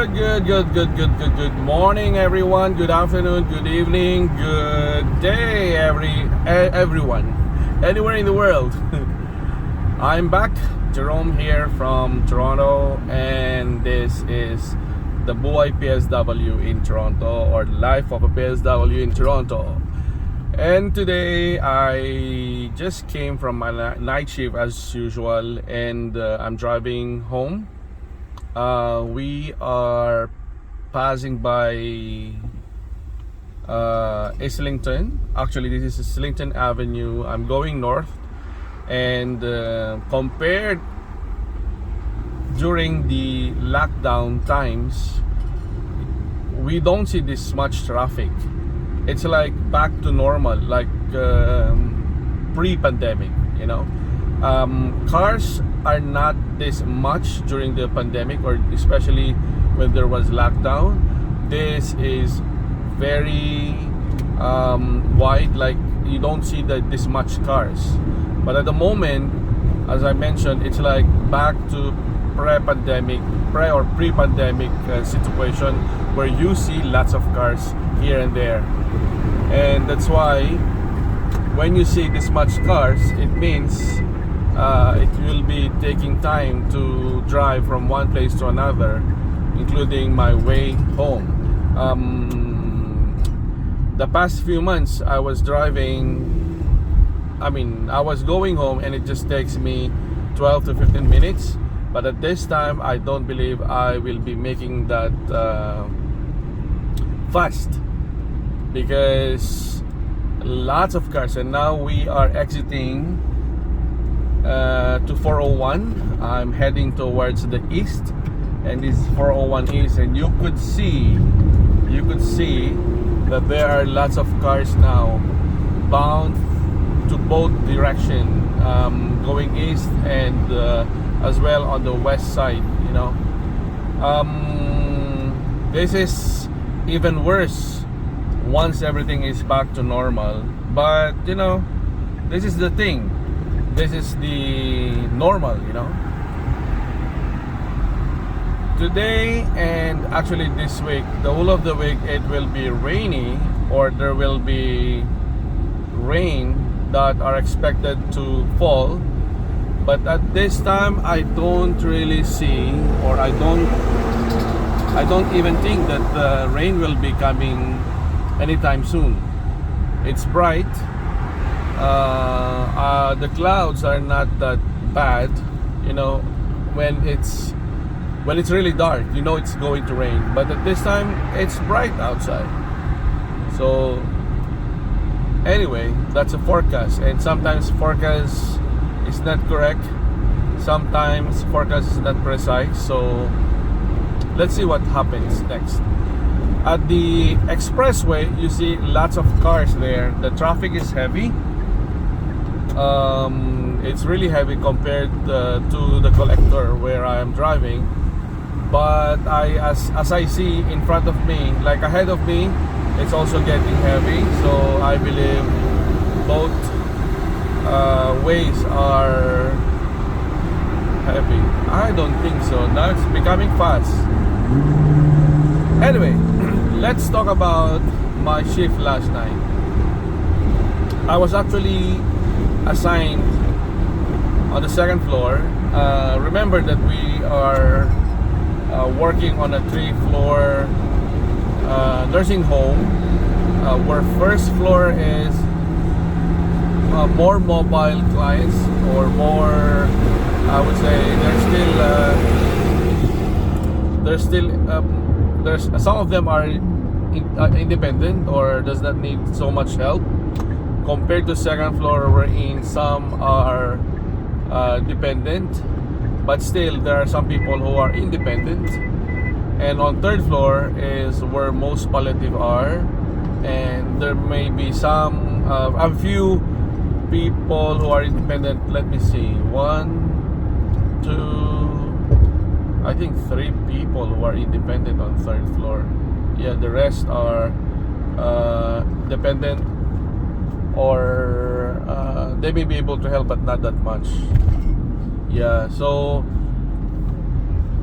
Good morning, everyone. Good afternoon, good evening, good day, everyone, anywhere in the world. I'm back, Jerome here from Toronto, and this is the Buhay PSW in Toronto, or Life of a PSW in Toronto. And today I just came from my night shift as usual, and I'm driving home. We are passing by Islington. Actually, this is Islington Avenue. I'm going north, and compared during the lockdown times, we don't see this much traffic. It's like back to normal, like pre-pandemic, you know. Cars are not this much during the pandemic, or especially when there was lockdown. This is very wide, like you don't see this much cars. But at the moment, as I mentioned, it's like back to pre-pandemic situation, where you see lots of cars here and there. And that's why when you see this much cars, it means it will be taking time to drive from one place to another, including my way home. The past few months I was going home, and it just takes me 12 to 15 minutes. But at this time, I don't believe I will be making that fast, because lots of cars. And now we are exiting to 401. I'm heading towards the east, and this is 401 east, and you could see that there are lots of cars now bound to both direction, going east and as well on the west side, you know. This is even worse once everything is back to normal. But you know, this is the thing, this is the normal, you know. Today, and actually this week, the whole of the week, it will be rainy, or there will be rain that are expected to fall. But at this time, I don't really see, or I don't even think that the rain will be coming anytime soon. It's bright. The clouds are not that bad, you know. When it's really dark, you know it's going to rain. But at this time, it's bright outside. So anyway, that's a forecast, and sometimes forecast is not correct, sometimes forecast is not precise. So let's see what happens next. At the expressway, you see lots of cars there. The traffic is heavy. It's really heavy compared to the collector where I am driving. But as I see in front of me, like ahead of me, it's also getting heavy. So I believe both ways are heavy. I don't think so. Now it's becoming fast. Anyway, let's talk about my shift last night. I was actually assigned on the second floor. Remember that we are working on a 3-floor nursing home, where first floor is more mobile clients, or more, I would say there's some of them are independent, or does not need so much help, compared to second floor, wherein some are dependent, but still there are some people who are independent. And on third floor is where most palliative are, and there may be some a few people who are independent. Let me see, 1, 2, I think 3 people who are independent on third floor. Yeah, the rest are dependent, or they may be able to help, but not that much. Yeah, so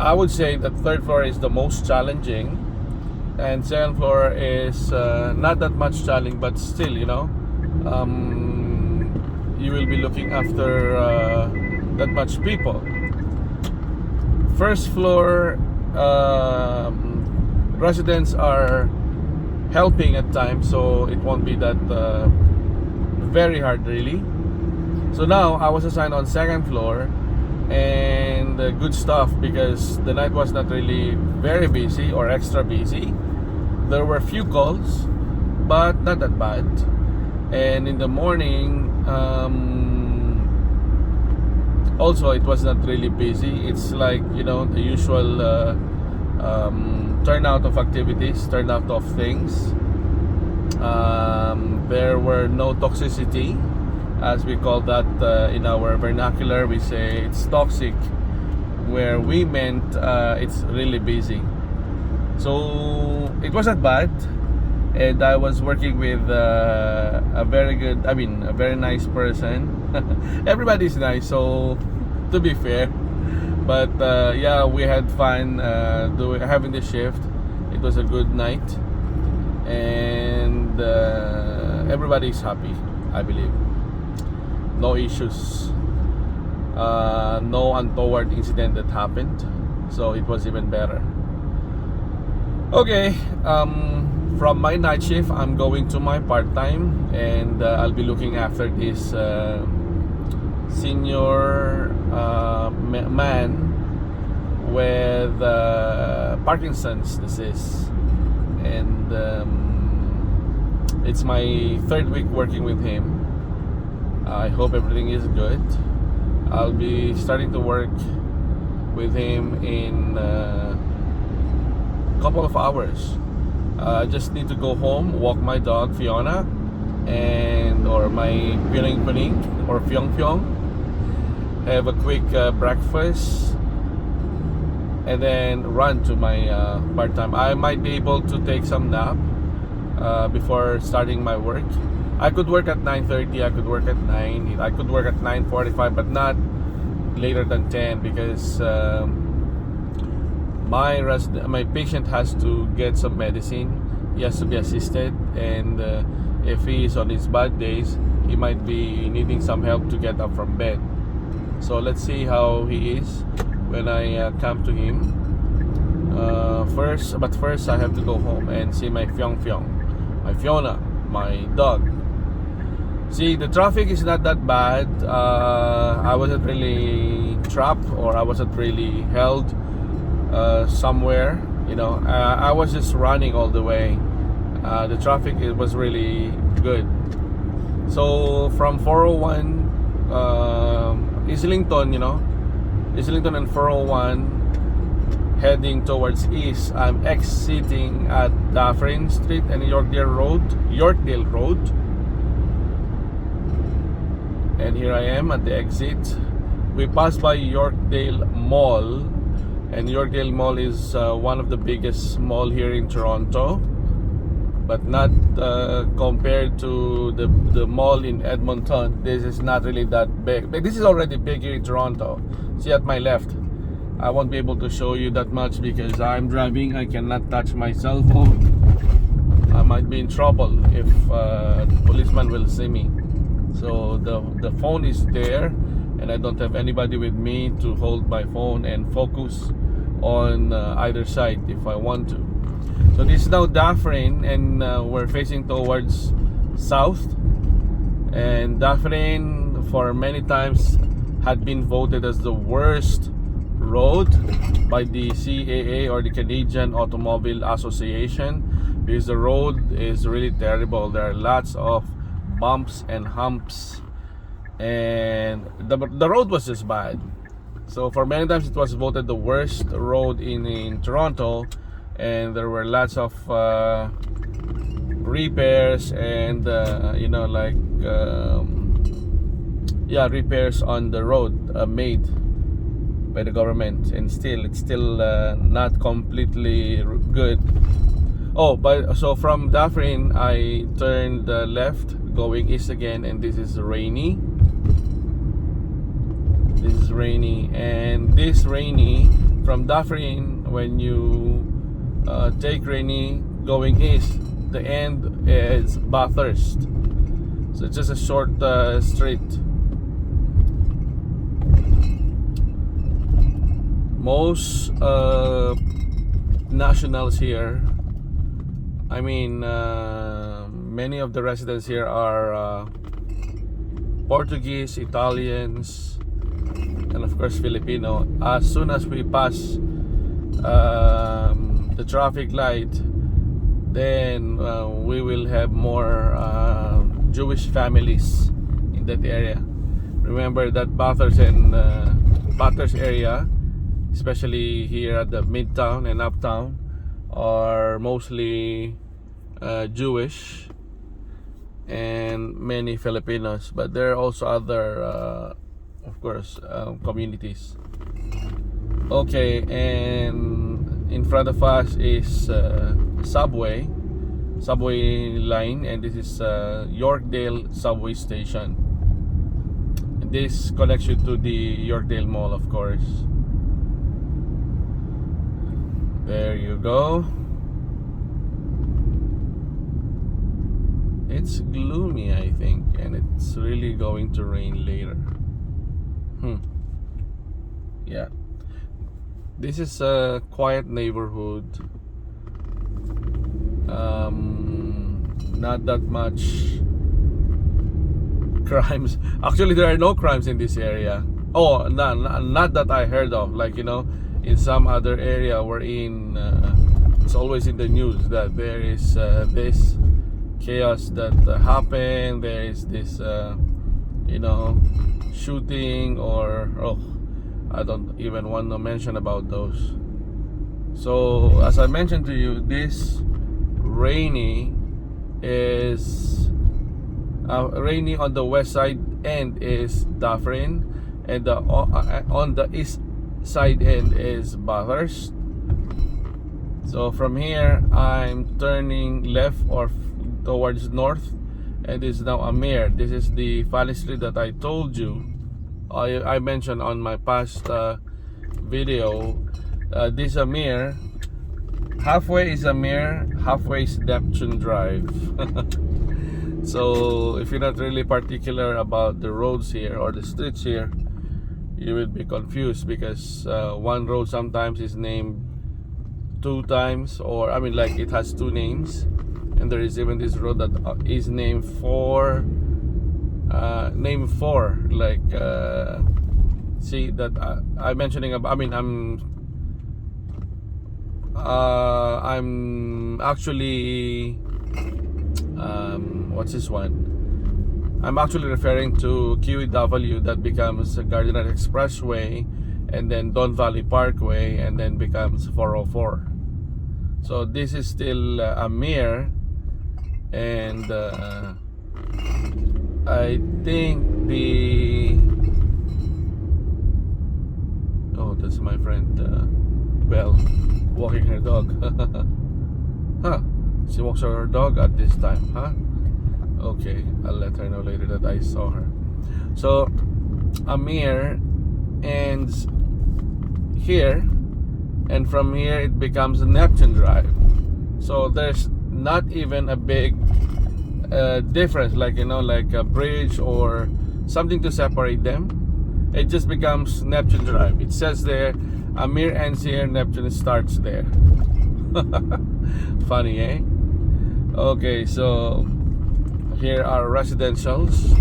I would say that third floor is the most challenging, and second floor is not that much challenging, but still, you will be looking after that much people. First floor residents are helping at times, so it won't be that very hard really. So now I was assigned on second floor, and good stuff, because the night was not really very busy or extra busy. There were few calls, but not that bad. And in the morning, also it was not really busy. It's like, the usual turnout of activities, turnout of things. There were no toxicity, as we call that in our vernacular. We say it's toxic, where we meant it's really busy. So it wasn't bad, and I was working with a very nice person. Everybody's nice, so to be fair. But yeah, we had fun having the shift. It was a good night, and everybody's happy, I believe. No issues, no untoward incident that happened, so it was even better. Okay, from my night shift, I'm going to my part-time, and I'll be looking after this senior man with Parkinson's disease, and it's my third week working with him. I hope everything is good. I'll be starting to work with him in a couple of hours. I just need to go home, walk my dog Fiona, or my Pining or Fyong, have a quick breakfast, and then run to my part-time. I might be able to take some nap before starting my work. I could work at 9:30, I could work at 9, I could work at 9:45, but not later than 10, because my patient has to get some medicine. He has to be assisted, and if he is on his bad days, he might be needing some help to get up from bed. So let's see how he is when I come to him. First I have to go home and see my my Fiona, my dog. See, the traffic is not that bad. I wasn't really trapped, or I wasn't really held somewhere. I was just running all the way. The traffic, it was really good. So from 401 Islington, Islington and 401 heading towards east, I'm exiting at Dufferin Street and Yorkdale Road. And here I am at the exit. We passed by Yorkdale Mall, and Yorkdale Mall is one of the biggest mall here in Toronto, but not compared to the mall in Edmonton. This is not really that big, but this is already big here in Toronto. See at my left, I won't be able to show you that much because I'm driving. I cannot touch my cell phone. I might be in trouble if the policeman will see me. So the phone is there, and I don't have anybody with me to hold my phone and focus on either side if I want to. So this is now Dufferin, and we're facing towards south. And Dufferin for many times had been voted as the worst road by the CAA, or the Canadian Automobile Association, because the road is really terrible. There are lots of bumps and humps, and the road was just bad. So for many times it was voted the worst road in Toronto, and there were lots of repairs and repairs on the road made by the government, and it's still not completely good. So from Dufferin I turned left going east again, and this is rainy. And this rainy from Dufferin, when you take Rainy going east, the end is Bathurst. So it's just a short street. Most nationals here, I mean, many of the residents here are Portuguese, Italians, and of course Filipino. As soon as we pass the traffic light, then we will have more Jewish families in that area. Remember that Bathurst and Bathurst area, especially here at the Midtown and Uptown, are mostly Jewish and many Filipinos, but there are also other of course communities. Okay, and in front of us is subway line, and this is Yorkdale subway station. This connects you to the Yorkdale Mall, of course. There you go. It's gloomy, I think, and it's really going to rain later. Yeah. This is a quiet neighborhood. Not that much crimes. Actually, there are no crimes in this area. Oh, not that I heard of. Like, you know, in some other area wherein it's always in the news that there is this chaos that happened. There is this, you know, shooting, or I don't even want to mention about those. So as I mentioned to you, this Rainy is Rainy on the west side end is Dufferin, and on the east side end is Bathurst. So from here I'm turning left or towards north, and this is now Amir. This is the funny street that I told you, I mentioned on my past video. This Amir, halfway is Amir, halfway is Neptune Drive. So if you're not really particular about the roads here or the streets here, you will be confused, because one road sometimes is named two times, or I mean, like, it has two names, and there is even this road that is named for like see that I'm mentioning about. I mean, I'm actually what's this one? I'm actually referring to QEW that becomes Gardiner Expressway, and then Don Valley Parkway, and then becomes 404. So this is still Amir, and I think the that's my friend Belle walking her dog. Huh? She walks her dog at this time, huh? Okay, I'll let her know later that I saw her. So Amir ends here, and from here it becomes Neptune Drive. So there's not even a big difference, like, you know, like a bridge or something to separate them. It just becomes Neptune Drive. It says there, Amir ends here, Neptune starts there. Funny, eh? Okay, so here are residentials.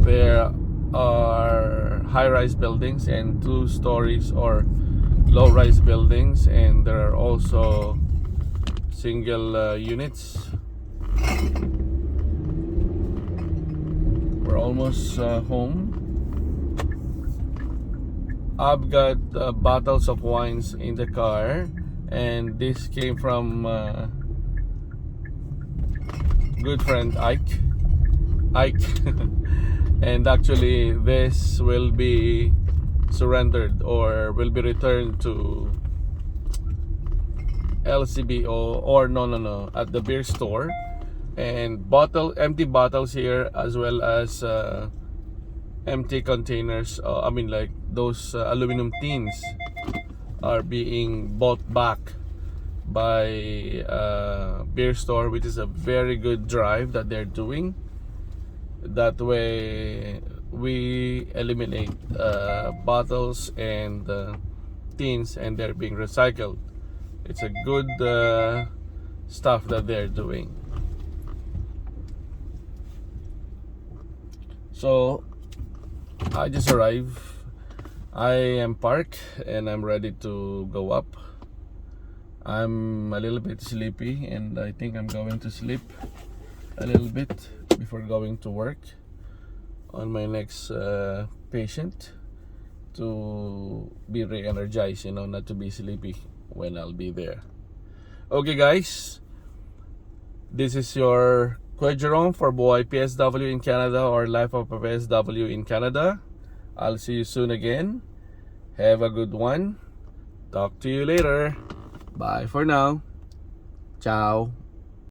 There are high-rise buildings and 2 stories or low-rise buildings, and there are also single units. We're almost home. I've got bottles of wines in the car, and this came from good friend Ike. And actually this will be surrendered or will be returned to LCBO, or no, at the beer store. And empty bottles here, as well as empty containers, I mean, like those aluminum tins, are being bought back by beer store, which is a very good drive that they're doing. That way we eliminate bottles and tins, and they're being recycled. It's a good stuff that they're doing. So I just arrived. I am parked and I'm ready to go up. I'm a little bit sleepy and I think I'm going to sleep a little bit before going to work on my next patient, to be re-energized, not to be sleepy when I'll be there. Okay guys, this is your Kuya Jerome for Buhay PSW in Canada, or Life of a PSW in Canada. I'll see you soon again. Have a good one. Talk to you later. Bye for now. Ciao.